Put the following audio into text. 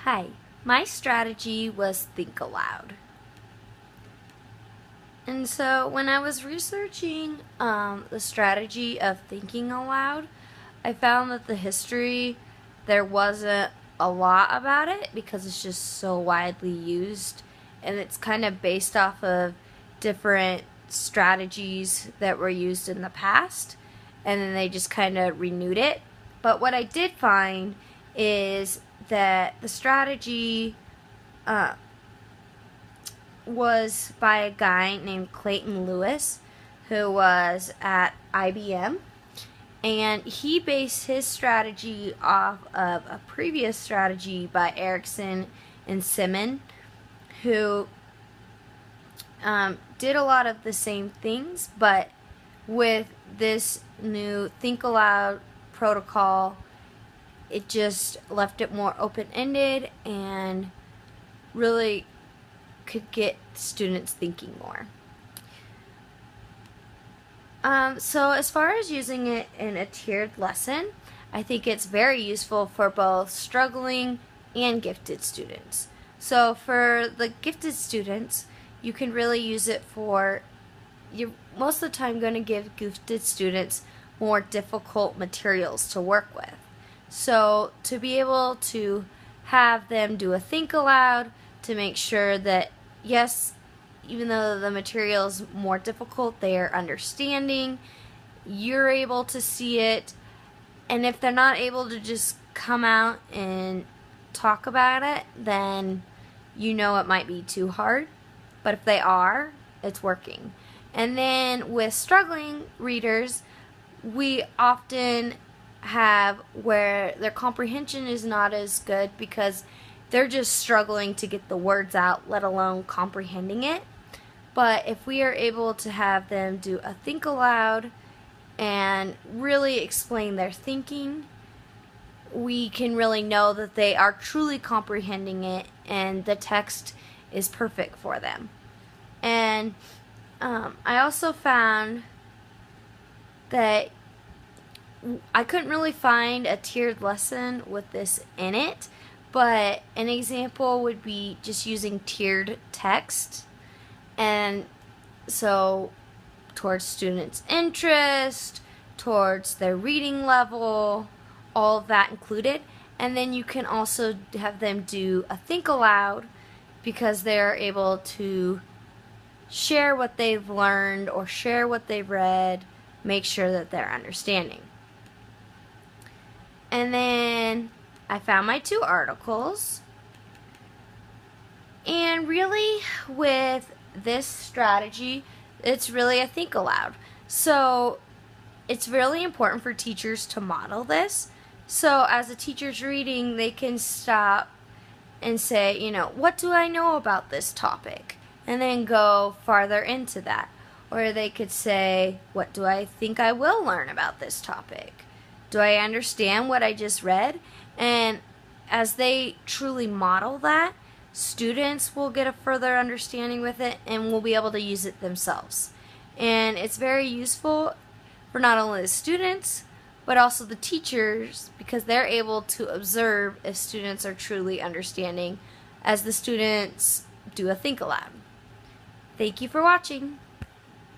Hi, my strategy was think aloud. And so when I was researching the strategy of thinking aloud, I found that the history, there wasn't a lot about it because it's just so widely used, and it's kind of based off of different strategies that were used in the past, and then they just kind of renewed it. But what I did find is that the strategy was by a guy named Clayton Lewis, who was at IBM, and he based his strategy off of a previous strategy by Erickson and Simon, who did a lot of the same things, but with this new Think Aloud protocol, it just left it more open-ended and really could get students thinking more. So as far as using it in a tiered lesson, I think it's very useful for both struggling and gifted students. So for the gifted students, you can really use it for, you're most of the time going to give gifted students more difficult materials to work with. So to be able to have them do a think aloud to make sure that, yes, even though the material is more difficult, they are understanding, you're able to see it, and if they're not able to just come out and talk about it, then you know it might be too hard. But if they are, it's working. And then with struggling readers, we often have where their comprehension is not as good because they're just struggling to get the words out, let alone comprehending it. But if we are able to have them do a think aloud and really explain their thinking, we can really know that they are truly comprehending it and the text is perfect for them. And I also found that I couldn't really find a tiered lesson with this in it, but an example would be just using tiered text, and so towards students' interest, towards their reading level, all of that included. And then you can also have them do a think aloud because they're able to share what they've learned or share what they've read, make sure that they're understanding. And then I found my 2 articles, and really with this strategy, it's really a think aloud. So it's really important for teachers to model this. So as a teacher's reading, they can stop and say, what do I know about this topic? And then go farther into that. Or they could say, what do I think I will learn about this topic? Do I understand what I just read? And as they truly model that, students will get a further understanding with it and will be able to use it themselves. And it's very useful for not only the students, but also the teachers, because they're able to observe if students are truly understanding as the students do a think aloud. Thank you for watching.